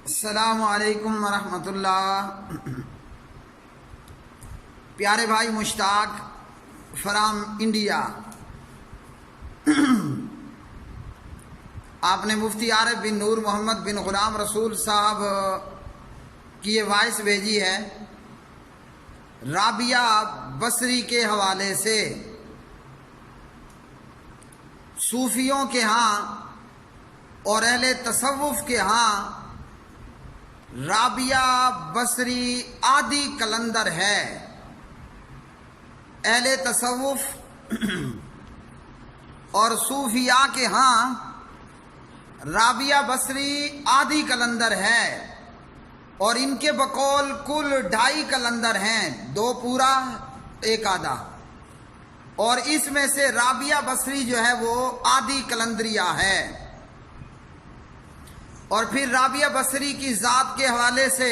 السلام علیکم ورحمۃ اللہ۔ پیارے بھائی مشتاق فرام انڈیا، آپ نے مفتی عارف بن نور محمد بن غلام رسول صاحب کی یہ وائس بھیجی ہے رابعہ بصری کے حوالے سے۔ صوفیوں کے ہاں اور اہل تصوف کے ہاں رابعہ بصری عادی کلندر ہے۔ اہل تصوف اور صوفیاء کے ہاں رابعہ بصری عادی کلندر ہے، اور ان کے بقول کل 2.5 کلندر ہیں، 2 پورا 1 آدھا، اور اس میں سے رابعہ بصری جو ہے وہ عادی کلندریہ ہے۔ اور پھر رابعہ بصری کی ذات کے حوالے سے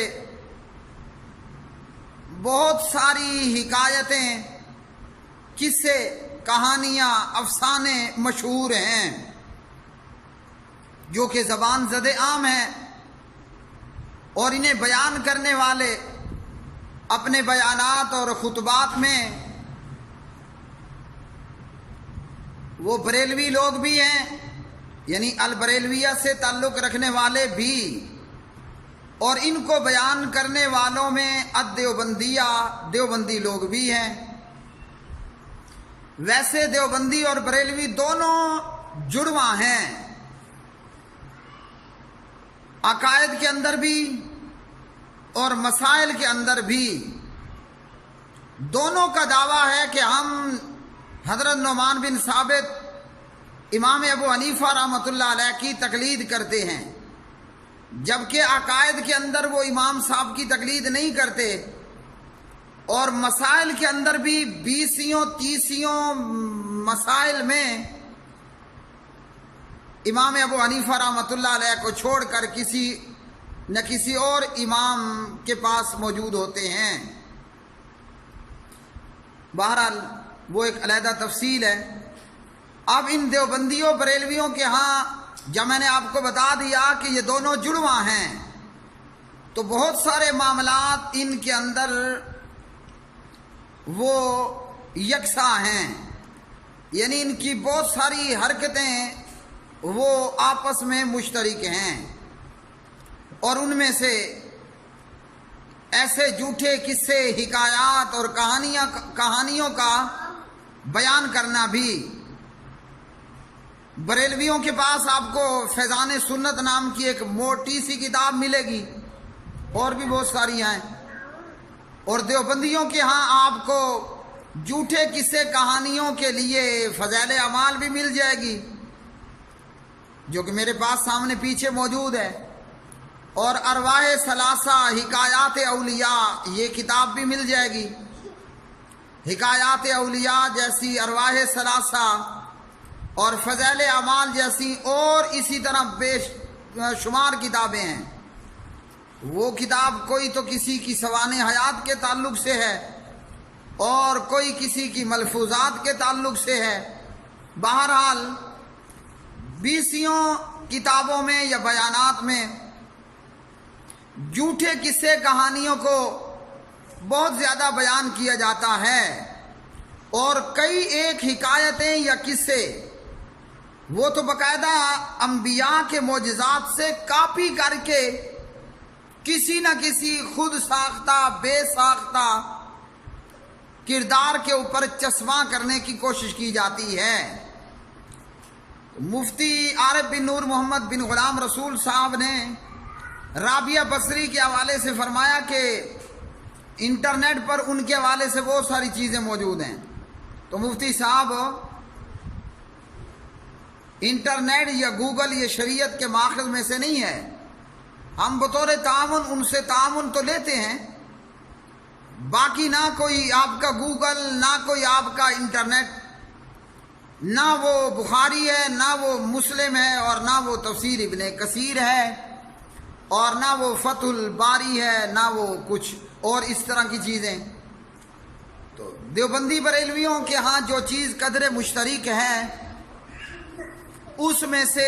بہت ساری حکایتیں، قصے، کہانیاں، افسانے مشہور ہیں جو کہ زبان زد عام ہیں، اور انہیں بیان کرنے والے اپنے بیانات اور خطبات میں وہ بریلوی لوگ بھی ہیں، یعنی البریلویہ سے تعلق رکھنے والے بھی، اور ان کو بیان کرنے والوں میں دیوبندی لوگ بھی ہیں۔ ویسے دیوبندی اور بریلوی دونوں جڑواں ہیں، عقائد کے اندر بھی اور مسائل کے اندر بھی۔ دونوں کا دعویٰ ہے کہ ہم حضرت نعمان بن ثابت امام ابو حنیفہ رحمۃ اللہ علیہ کی تقلید کرتے ہیں، جبکہ عقائد کے اندر وہ امام صاحب کی تقلید نہیں کرتے، اور مسائل کے اندر بھی 20 مسائل میں امام ابو حنیفہ رحمۃ اللہ علیہ کو چھوڑ کر کسی نہ کسی اور امام کے پاس موجود ہوتے ہیں۔ بہرحال وہ ایک علیحدہ تفصیل ہے۔ اب ان دیوبندیوں بریلویوں کے ہاں جب میں نے آپ کو بتا دیا کہ یہ دونوں جڑواں ہیں، تو بہت سارے معاملات ان کے اندر وہ یکساں ہیں، یعنی ان کی بہت ساری حرکتیں وہ آپس میں مشترک ہیں، اور ان میں سے ایسے جھوٹے قصے، حکایات اور کہانیوں کا بیان کرنا بھی۔ بریلویوں کے پاس آپ کو فیضان سنت نام کی ایک موٹی سی کتاب ملے گی، اور بھی بہت ساری ہیں، اور دیوبندیوں کے ہاں آپ کو جھوٹے قصے کہانیوں کے لیے فضائل اعمال بھی مل جائے گی، جو کہ میرے پاس سامنے پیچھے موجود ہے، اور ارواح ثلاثہ حکایات اولیاء یہ کتاب بھی مل جائے گی۔ حکایات اولیاء جیسی، ارواح ثلاثہ اور فضائل اعمال جیسی، اور اسی طرح بے شمار کتابیں ہیں۔ وہ کتاب کوئی تو کسی کی سوانح حیات کے تعلق سے ہے، اور کوئی کسی کی ملفوظات کے تعلق سے ہے۔ بہرحال 20 کتابوں میں یا بیانات میں جھوٹے قصے کہانیوں کو بہت زیادہ بیان کیا جاتا ہے، اور کئی ایک حکایتیں یا قصے وہ تو باقاعدہ انبیاء کے معجزات سے کاپی کر کے کسی نہ کسی خود ساختہ بے ساختہ کردار کے اوپر چسپاں کرنے کی کوشش کی جاتی ہے۔ مفتی عارف بن نور محمد بن غلام رسول صاحب نے رابعہ بصری کے حوالے سے فرمایا کہ انٹرنیٹ پر ان کے حوالے سے بہت ساری چیزیں موجود ہیں۔ تو مفتی صاحب، انٹرنیٹ یا گوگل یہ شریعت کے ماخذ میں سے نہیں ہے، ہم بطور تعاون ان سے تعاون تو لیتے ہیں، باقی نہ کوئی آپ کا گوگل، نہ کوئی آپ کا انٹرنیٹ، نہ وہ بخاری ہے، نہ وہ مسلم ہے، اور نہ وہ تفسیر ابن کثیر ہے، اور نہ وہ فتح الباری ہے، نہ وہ کچھ اور اس طرح کی چیزیں۔ تو دیوبندی بریلویوں کے ہاں جو چیز قدر مشترک ہے، اس میں سے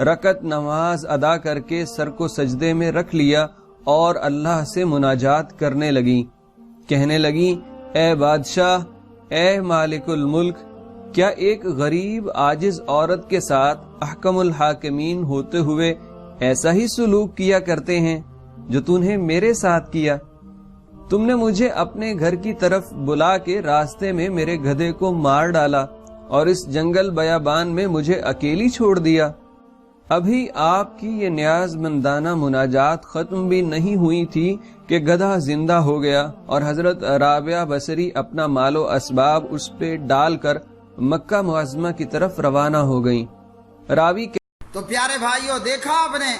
رکعت نماز ادا کر کے سر کو سجدے میں رکھ لیا اور اللہ سے مناجات کرنے لگیں، کہنے لگیں اے بادشاہ، اے مالک الملک، کیا ایک غریب عاجز عورت کے ساتھ احکم الحاکمین ہوتے ہوئے ایسا ہی سلوک کیا کرتے ہیں جو تو نے میرے ساتھ کیا؟ تم نے مجھے اپنے گھر کی طرف بلا کے راستے میں میرے گدھے کو مار ڈالا اور اس جنگل بیابان میں مجھے اکیلی چھوڑ دیا۔ ابھی آپ کی یہ نیاز مندانہ مناجات ختم بھی نہیں ہوئی تھی کہ گدھا زندہ ہو گیا اور حضرت رابعہ بصری اپنا مال و اسباب اس پہ ڈال کر مکہ معظمہ کی طرف روانہ ہو گئیں۔ راوی تو پیارے بھائیوں، دیکھا آپ نے،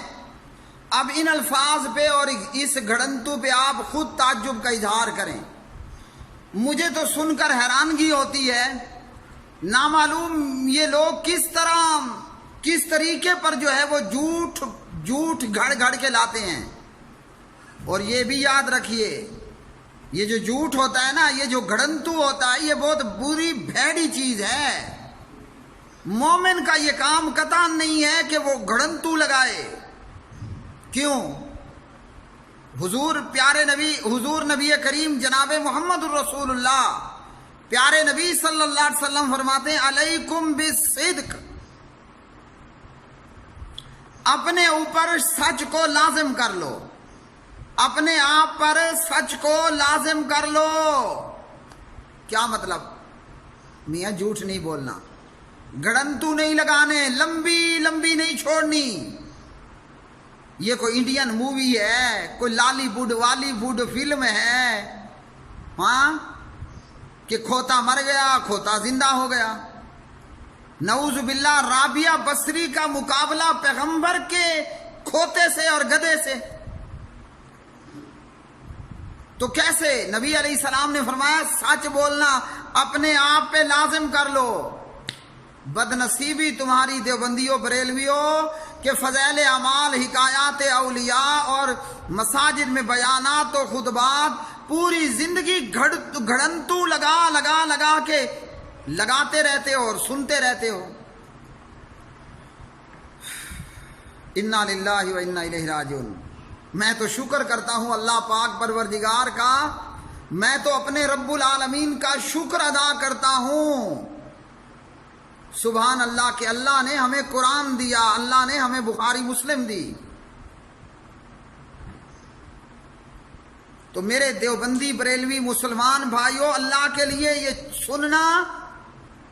اب ان الفاظ پہ اور اس گھڑنتو پہ آپ خود تعجب کا اظہار کریں۔ مجھے تو سن کر حیرانگی ہوتی ہے، نامعلوم یہ لوگ کس طریقے پر جو ہے وہ جھوٹ گھڑ گھڑ کے لاتے ہیں۔ اور یہ بھی یاد رکھیے، یہ جو جھوٹ ہوتا ہے نا، یہ جو گھڑنتو ہوتا ہے، یہ بہت بری بھیڑی چیز ہے۔ مومن کا یہ کام قطعاً نہیں ہے کہ وہ گھڑنتو لگائے۔ کیوں؟ حضور نبی کریم جناب محمد الرسول اللہ، پیارے نبی صلی اللہ علیہ وسلم فرماتے ہیں علیکم بالصدق، اپنے اوپر سچ کو لازم کر لو، اپنے آپ پر سچ کو لازم کر لو۔ کیا مطلب؟ میاں جھوٹ نہیں بولنا، گھڑنتو نہیں لگانے، لمبی لمبی نہیں چھوڑنی۔ یہ کوئی انڈین مووی ہے، کوئی لالی ووڈ فلم ہے، ہاں، کہ کھوتا مر گیا، کھوتا زندہ ہو گیا۔ نعوذ باللہ، رابعہ بصری کا مقابلہ پیغمبر کے کھوتے سے اور گدھے سے، تو کیسے؟ نبی علیہ السلام نے فرمایا سچ بولنا اپنے آپ پہ لازم کر لو۔ بد نصیبی تمہاری دیوبندیوں بریلویوں کہ فضائل اعمال، حکایات اولیاء اور مساجد میں بیانات و خطبات پوری زندگی گھڑنتو لگا کے لگاتے رہتے ہو اور سنتے رہتے ہو۔ انا للہ و انا الیہ راجعون۔ میں تو شکر کرتا ہوں اللہ پاک پروردگار کا، میں تو اپنے رب العالمین کا شکر ادا کرتا ہوں۔ سبحان اللہ کہ اللہ نے ہمیں قرآن دیا، اللہ نے ہمیں بخاری مسلم دی۔ تو میرے دیوبندی بریلوی مسلمان بھائیوں، اللہ کے لیے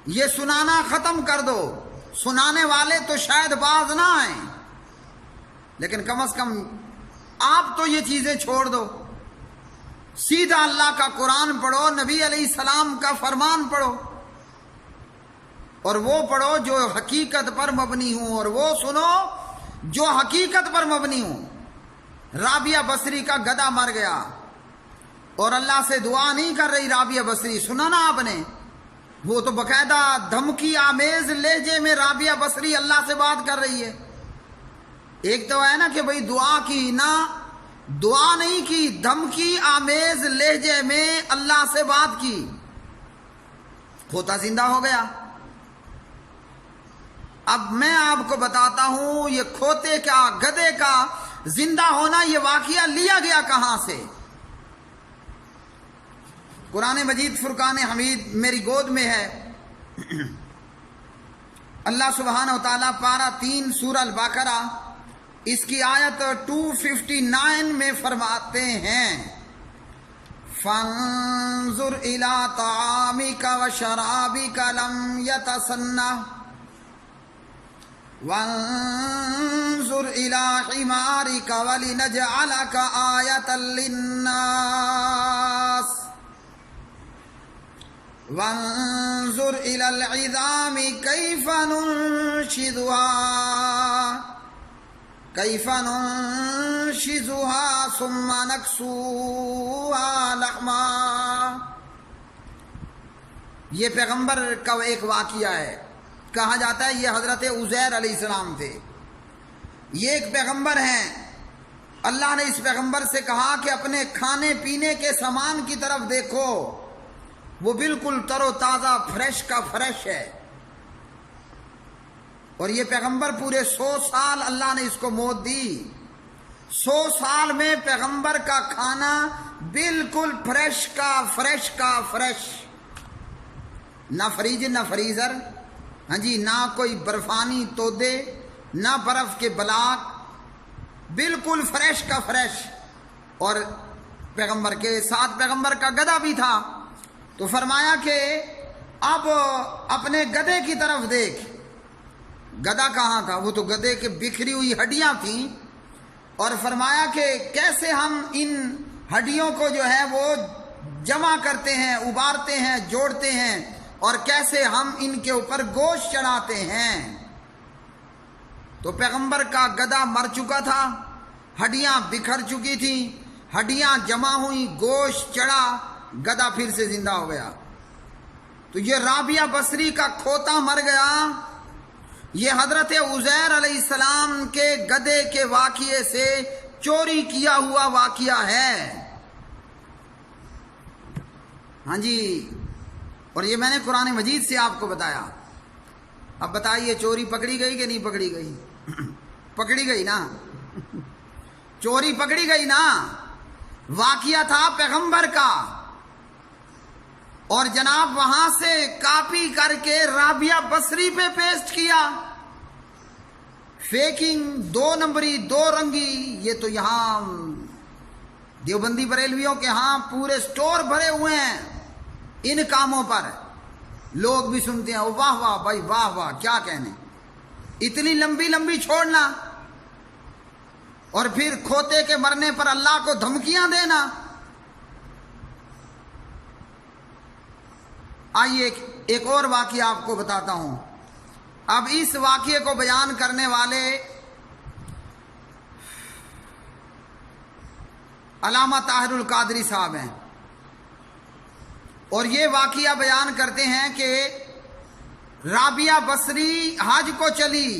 یہ سنانا ختم کر دو۔ سنانے والے تو شاید باز نہ آئیں، لیکن کم از کم آپ تو یہ چیزیں چھوڑ دو۔ سیدھا اللہ کا قرآن پڑھو، نبی علیہ السلام کا فرمان پڑھو، اور وہ پڑھو جو حقیقت پر مبنی ہوں، اور وہ سنو جو حقیقت پر مبنی ہوں۔ رابعہ بصری کا گدھا مر گیا اور اللہ سے دعا نہیں کر رہی رابعہ بصری، سنا نا آپ نے؟ وہ تو باقاعدہ دھمکی آمیز لہجے میں رابعہ بصری اللہ سے بات کر رہی ہے۔ ایک تو ہے نا کہ بھئی دعا کی، نہ دعا نہیں کی، دھمکی آمیز لہجے میں اللہ سے بات کی۔ کھوتا زندہ ہو گیا۔ اب میں آپ کو بتاتا ہوں یہ کھوتے کا، گدھے کا زندہ ہونا، یہ واقعہ لیا گیا کہاں سے؟ قرآن مجید فرقان حمید میری گود میں ہے۔ اللہ سبحانہ و تعالیٰ پارہ 3 سورہ البقرہ اس کی آیت 259 میں فرماتے ہیں فَانظُرْ إِلَىٰ طَعَامِكَ وَشَرَابِكَ لَمْ يَتَسَنَّهْ وَانظُرْ إِلَىٰ حِمَارِكَ وَلِنَجْعَلَكَ آيَةً لِلنَّاسِ وَانظُرْ إِلَى الْعِظَامِ كَيْفَ نُنشِزُهَا ثُمَّ نَكْسُوهَا لَحْمًا۔ یہ پیغمبر کا ایک واقعہ ہے، کہا جاتا ہے یہ حضرت عزیر علیہ السلام تھے۔ یہ ایک پیغمبر ہیں، اللہ نے اس پیغمبر سے کہا کہ اپنے کھانے پینے کے سامان کی طرف دیکھو، وہ بالکل تر و تازہ، فریش کا فریش ہے۔ اور یہ پیغمبر پورے 100 سال اللہ نے اس کو موت دی. 100 سال میں پیغمبر کا کھانا بالکل فریش کا فریش، نہ فریج نہ فریزر، ہاں جی، نہ کوئی برفانی تودے، نہ برف کے بلاک، بالکل فریش کا فریش. اور پیغمبر کے ساتھ پیغمبر کا گدھا بھی تھا. تو فرمایا کہ اب اپنے گدھے کی طرف دیکھ. گدھا کہاں تھا؟ وہ تو گدھے کے بکھری ہوئی ہڈیاں تھیں. اور فرمایا کہ کیسے ہم ان ہڈیوں کو جو ہے وہ جمع کرتے ہیں، ابارتے ہیں، جوڑتے ہیں، اور کیسے ہم ان کے اوپر گوشت چڑھاتے ہیں. تو پیغمبر کا گدھا مر چکا تھا، ہڈیاں بکھر چکی تھیں، ہڈیاں جمع ہوئی، گوشت چڑھا، گدھا پھر سے زندہ ہو گیا. تو یہ رابعہ بصری کا کھوتا مر گیا. یہ حضرت عزیر علیہ السلام کے گدھے کے واقعے سے چوری کیا ہوا واقعہ ہے. ہاں جی، اور یہ میں نے قرآن مجید سے آپ کو بتایا. اب بتائیے چوری پکڑی گئی کہ نہیں پکڑی گئی؟ پکڑی گئی نا، چوری پکڑی گئی نا. واقعہ تھا پیغمبر کا، اور جناب وہاں سے کاپی کر کے رابعہ بصری پہ پیسٹ کیا. فیکنگ، 2 نمبری، 2 رنگی. یہ تو یہاں دیوبندی بریلویوں کے ہاں پورے سٹور بھرے ہوئے ہیں ان کاموں پر. لوگ بھی سنتے ہیں، واہ واہ بھائی، واہ واہ، کیا کہنے، اتنی لمبی لمبی چھوڑنا، اور پھر کھوتے کے مرنے پر اللہ کو دھمکیاں دینا. آئیے ایک اور واقعہ آپ کو بتاتا ہوں. اب اس واقعے کو بیان کرنے والے علامہ طاہر القادری صاحب ہیں، اور یہ واقعہ بیان کرتے ہیں کہ رابعہ بصری حج کو چلی،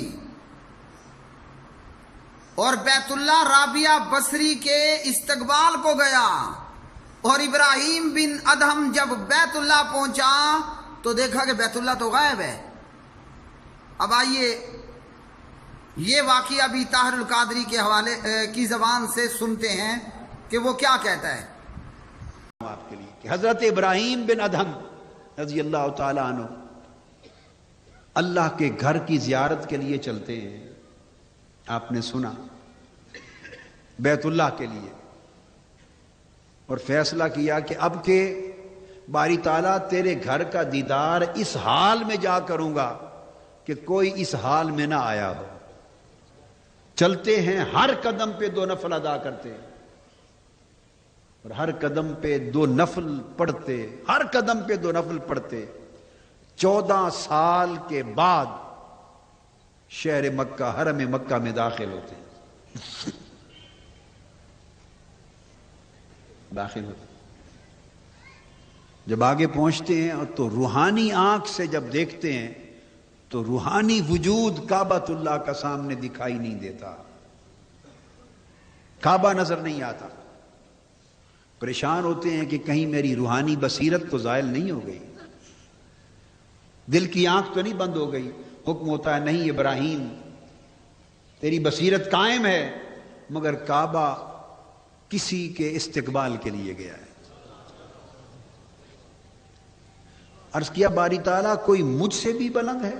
اور بیت اللہ رابعہ بصری کے استقبال کو گیا. اور ابراہیم بن ادہم جب بیت اللہ پہنچا تو دیکھا کہ بیت اللہ تو غائب ہے. اب آئیے یہ واقعہ بھی طاہر القادری کے حوالے کی زبان سے سنتے ہیں کہ وہ کیا کہتا ہے. آپ کے لیے کہ حضرت ابراہیم بن ادہم رضی اللہ تعالی عنہ اللہ کے گھر کی زیارت کے لیے چلتے ہیں. آپ نے سنا، بیت اللہ کے لیے، اور فیصلہ کیا کہ اب کے باری تعالیٰ تیرے گھر کا دیدار اس حال میں جا کروں گا کہ کوئی اس حال میں نہ آیا ہو. چلتے ہیں، ہر قدم پہ 2 نفل ادا کرتے ہیں، اور ہر قدم پہ 2 نفل پڑھتے، ہر قدم پہ 2 نفل پڑھتے. 14 سال کے بعد شہر مکہ، حرم مکہ میں داخل ہوتے ہیں. جب آگے پہنچتے ہیں تو روحانی آنکھ سے جب دیکھتے ہیں تو روحانی وجود کعبۃ اللہ کا سامنے دکھائی نہیں دیتا، کعبہ نظر نہیں آتا. پریشان ہوتے ہیں کہ کہیں میری روحانی بصیرت تو زائل نہیں ہو گئی، دل کی آنکھ تو نہیں بند ہو گئی. حکم ہوتا ہے نہیں ابراہیم تیری بصیرت قائم ہے، مگر کعبہ کسی کے استقبال کے لیے گیا ہے. عرض کیا باری تعالیٰ کوئی مجھ سے بھی بلند ہے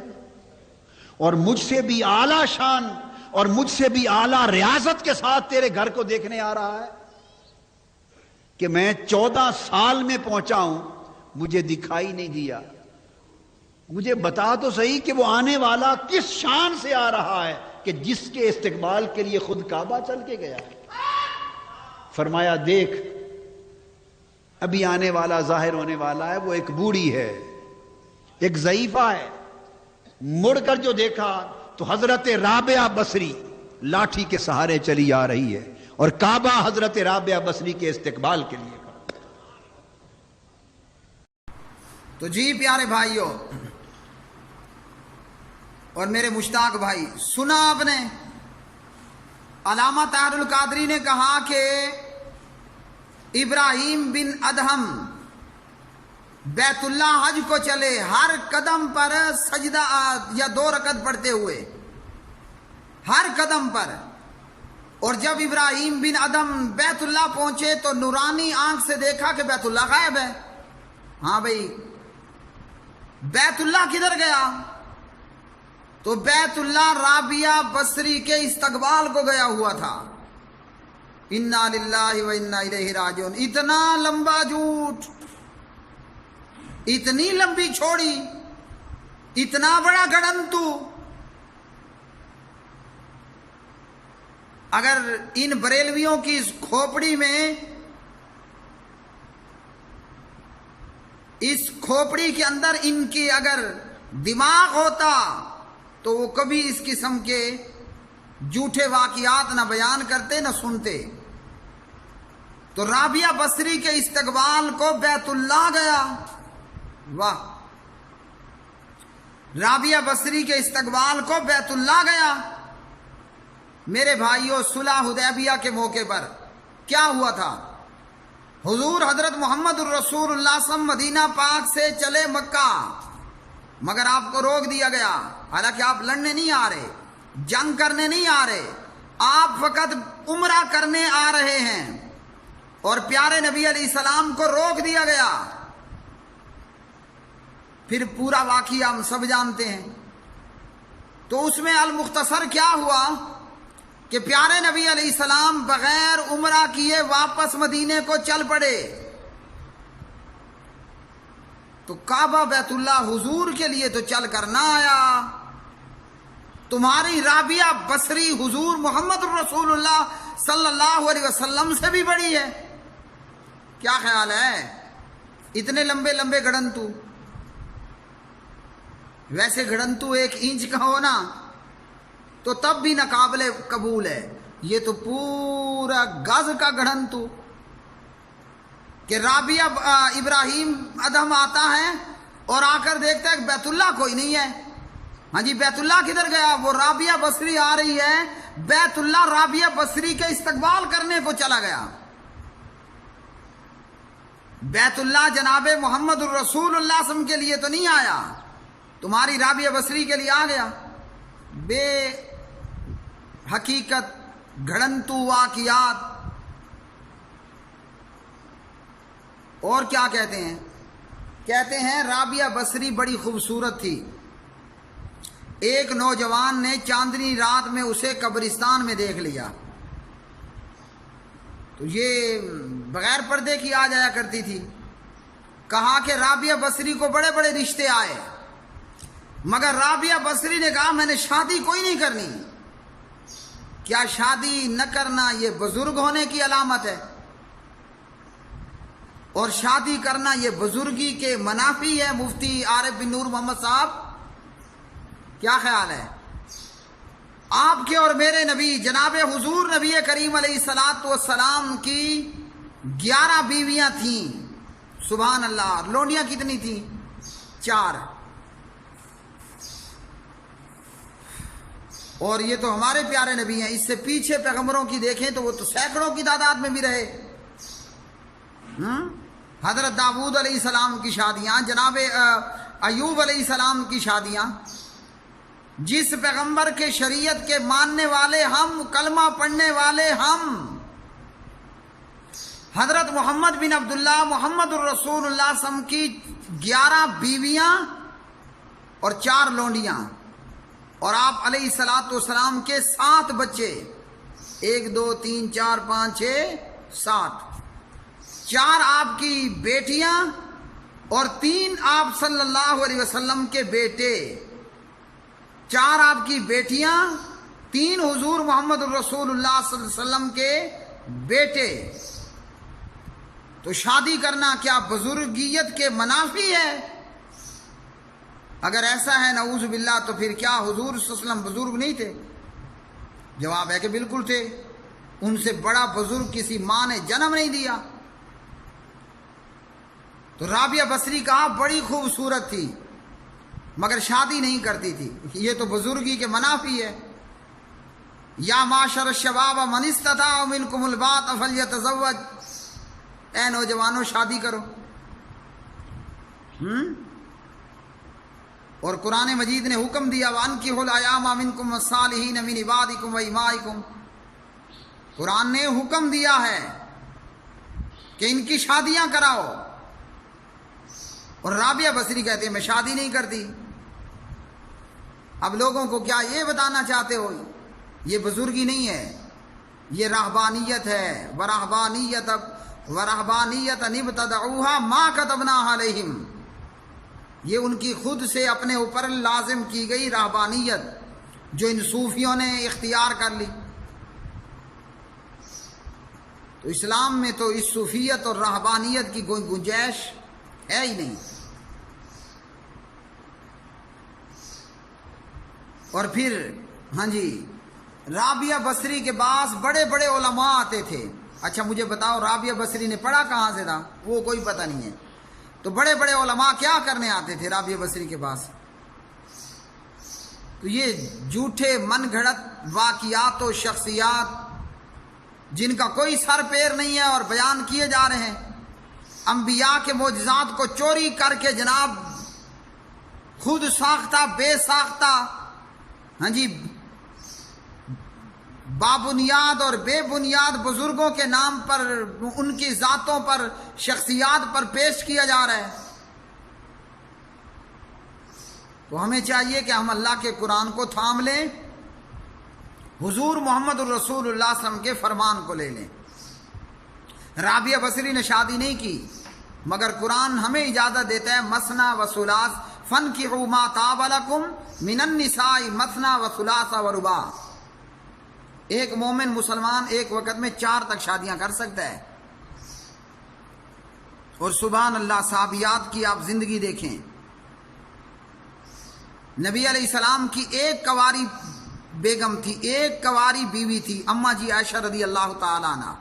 اور مجھ سے بھی اعلیٰ شان اور مجھ سے بھی اعلیٰ ریاضت کے ساتھ تیرے گھر کو دیکھنے آ رہا ہے کہ میں 14 سال میں پہنچا ہوں، مجھے دکھائی نہیں دیا. مجھے بتا تو صحیح کہ وہ آنے والا کس شان سے آ رہا ہے کہ جس کے استقبال کے لیے خود کعبہ چل کے گیا. فرمایا دیکھ ابھی آنے والا ظاہر ہونے والا ہے، وہ ایک بوڑھی ہے، ایک ضعیفہ ہے. مڑ کر جو دیکھا تو حضرت رابعہ بصری لاٹھی کے سہارے چلی آ رہی ہے، اور کعبہ حضرت رابعہ بصری کے استقبال کے لیے. تو جی پیارے بھائیوں اور میرے مشتاق بھائی، سنا آپ نے علامہ طاہر القادری نے کہا کہ ابراہیم بن ادہم بیت اللہ حج کو چلے ہر قدم پر سجدہ یا 2 رکعت پڑھتے ہوئے، ہر قدم پر. اور جب ابراہیم بن ادم بیت اللہ پہنچے تو نورانی آنکھ سے دیکھا کہ بیت اللہ غائب ہے. ہاں بھائی بیت اللہ کدھر گیا؟ تو بیت اللہ رابعہ بصری کے استقبال کو گیا ہوا تھا. انا للہ و انا الیہ راجعون. اتنا لمبا جھوٹ، اتنی لمبی چھوڑی، اتنا بڑا گڑنتو. اگر ان بریلویوں کی اس کھوپڑی میں، اس کھوپڑی کے اندر ان کی اگر دماغ ہوتا تو وہ کبھی اس قسم کے جھوٹے واقعات نہ بیان کرتے نہ سنتے. تو رابعہ بصری کے استقبال کو بیت اللہ گیا. واہ، رابعہ بصری کے استقبال کو بیت اللہ گیا. میرے بھائیوں، صلح حدیبیہ کے موقع پر کیا ہوا تھا؟ حضور حضرت محمد الرسول اللہ صلی اللہ علیہ وسلم مدینہ پاک سے چلے مکہ، مگر آپ کو روک دیا گیا. حالانکہ آپ لڑنے نہیں آ رہے، جنگ کرنے نہیں آ رہے، آپ فقط عمرہ کرنے آ رہے ہیں. اور پیارے نبی علیہ السلام کو روک دیا گیا. پھر پورا واقعہ ہم سب جانتے ہیں. تو اس میں المختصر کیا ہوا کہ پیارے نبی علیہ السلام بغیر عمرہ کیے واپس مدینے کو چل پڑے. تو کعبہ بیت اللہ حضور کے لیے تو چل کر نہ آیا. تمہاری رابعہ بصری حضور محمد الرسول اللہ صلی اللہ علیہ وسلم سے بھی بڑی ہے. کیا خیال ہے؟ اتنے لمبے لمبے گھڑنتو. ویسے گھڑنتو 1 انچ کا ہو نا تو تب بھی ناقابل قبول ہے. یہ تو پورا گز کا گھڑنتو کہ رابعہ ابراہیم ادم آتا ہے اور آ کر دیکھتا ہے کہ بیت اللہ کوئی نہیں ہے. ہاں جی، بیت اللہ کدھر گیا؟ وہ رابعہ بصری آ رہی ہے. بیت اللہ رابعہ بصری کے استقبال کرنے کو چلا گیا. بیت اللہ جناب محمد الرسول اللہ صلی اللہ علیہ وسلم کے لیے تو نہیں آیا، تمہاری رابعہ بصری کے لیے آ گیا. بے حقیقت گھڑنتو واقعات. اور کیا کہتے ہیں؟ کہتے ہیں رابعہ بصری بڑی خوبصورت تھی. ایک نوجوان نے چاندنی رات میں اسے قبرستان میں دیکھ لیا. تو یہ بغیر پردے کی آ جایا کرتی تھی. کہا کہ رابعہ بصری کو بڑے بڑے رشتے آئے، مگر رابعہ بصری نے کہا میں نے شادی کوئی نہیں کرنی. کیا شادی نہ کرنا یہ بزرگ ہونے کی علامت ہے؟ اور شادی کرنا یہ بزرگی کے منافی ہے؟ مفتی عارف بن نور محمد صاحب، کیا خیال ہے؟ آپ کے اور میرے نبی جناب حضور نبی کریم علیہ الصلوۃ والسلام کی 11 بیویاں تھیں. سبحان اللہ. لونڈیاں کتنی تھیں؟ 4. اور یہ تو ہمارے پیارے نبی ہیں. اس سے پیچھے پیغمبروں کی دیکھیں تو وہ تو سینکڑوں کی تعداد میں بھی رہے. حضرت داؤد علیہ السلام کی شادیاں، جناب ایوب علیہ السلام کی شادیاں. جس پیغمبر کے شریعت کے ماننے والے ہم، کلمہ پڑھنے والے ہم، حضرت محمد بن عبداللہ محمد الرسول اللہ صلی اللہ علیہ وسلم کی 11 بیویاں اور 4 لونڈیاں، اور آپ علیہ الصلوۃ والسلام کے 7 بچے. 1 2 3 4 5 6 7. 4 آپ کی بیٹیاں اور 3 آپ صلی اللہ علیہ وسلم کے بیٹے. 4 آپ کی بیٹیاں، 3 حضور محمد الرسول اللہ صلی اللہ علیہ وسلم کے بیٹے. تو شادی کرنا کیا بزرگیت کے منافی ہے؟ اگر ایسا ہے نعوذ باللہ تو پھر کیا حضور صلی اللہ علیہ وسلم بزرگ نہیں تھے؟ جواب ہے کہ بالکل تھے. ان سے بڑا بزرگ کسی ماں نے جنم نہیں دیا. تو رابعہ بصری کہا بڑی خوبصورت تھی مگر شادی نہیں کرتی تھی. یہ تو بزرگی کے منافی ہے. یا معاشر الشباب من استطاع منکم الباءۃ فلیتزوج. اے نوجوانوں، شادی کرو. اور قرآن مجید نے حکم دیا وَأَنكِحُوا الْأَيَامَ مِنكُمْ وَالصَّالِحِينَ مِنْ عِبَادِكُمْ وَإِمَائِكُمْ، قرآن نے حکم دیا ہے کہ ان کی شادیاں کراؤ. اور رابعہ بصری کہتے ہیں میں شادی نہیں کرتی. اب لوگوں کو کیا یہ بتانا چاہتے ہو؟ یہ بزرگی نہیں ہے، یہ رہبانیت ہے. وَرَهْبَانِيَّةً ابْتَدَعُوهَا مَا كَتَبْنَاهَا عَلَيْهِمْ، یہ ان کی خود سے اپنے اوپر لازم کی گئی رہبانیت جو ان صوفیوں نے اختیار کر لی. تو اسلام میں تو اس صوفیت اور رہبانیت کی کوئی گنجائش ہے ہی نہیں. اور پھر رابعہ بصری کے پاس بڑے بڑے علماء آتے تھے. اچھا مجھے بتاؤ رابعہ بصری نے پڑھا کہاں سے تھا؟ وہ کوئی پتہ نہیں ہے. تو بڑے بڑے علماء کیا کرنے آتے تھے رابعہ بصری کے پاس؟ تو یہ جھوٹے من گھڑت واقعات و شخصیات جن کا کوئی سر پیر نہیں ہے اور بیان کیے جا رہے ہیں. انبیاء کے معجزات کو چوری کر کے جناب خود ساختہ بے ساختہ بابنیاد اور بے بنیاد بزرگوں کے نام پر ان کی ذاتوں پر شخصیات پر پیش کیا جا رہا ہے. تو ہمیں چاہیے کہ ہم اللہ کے قرآن کو تھام لیں، حضور محمد الرسول اللہ صلی اللہ علیہ وسلم کے فرمان کو لے لیں. رابعہ بصری نے شادی نہیں کی، مگر قرآن ہمیں اجازت دیتا ہے مثنی و ثلاث فانکحوا ما طاب لکم من النساء مثنی و ثلاث و رباع. ایک مومن مسلمان ایک وقت میں 4 تک شادیاں کر سکتا ہے. اور سبحان اللہ صحابیات کی آپ زندگی دیکھیں. نبی علیہ السلام کی ایک کنواری بیگم تھی، ایک کنواری بیوی تھی، اماں جی عائشہ رضی اللہ تعالیٰ عنہ.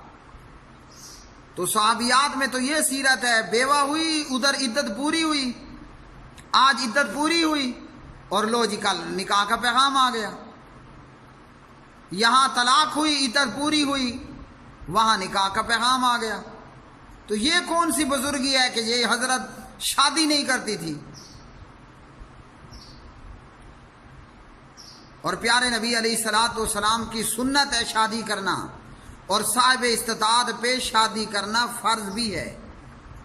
تو صحابیات میں تو یہ سیرت ہے، بیوہ ہوئی ادھر عدت پوری ہوئی، آج عدت پوری ہوئی اور لو جی کل نکاح کا پیغام آ گیا. یہاں طلاق ہوئی عدت پوری ہوئی، وہاں نکاح کا پیغام آ گیا. تو یہ کون سی بزرگی ہے کہ یہ حضرت شادی نہیں کرتی تھی؟ اور پیارے نبی علیہ الصلوۃ والسلام کی سنت ہے شادی کرنا، اور صاحب استطاعت پہ شادی کرنا فرض بھی ہے.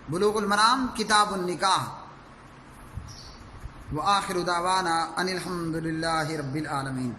بلوغ المرام کتاب النکاح. وآخر دعوانا ان الحمد للہ رب العالمین.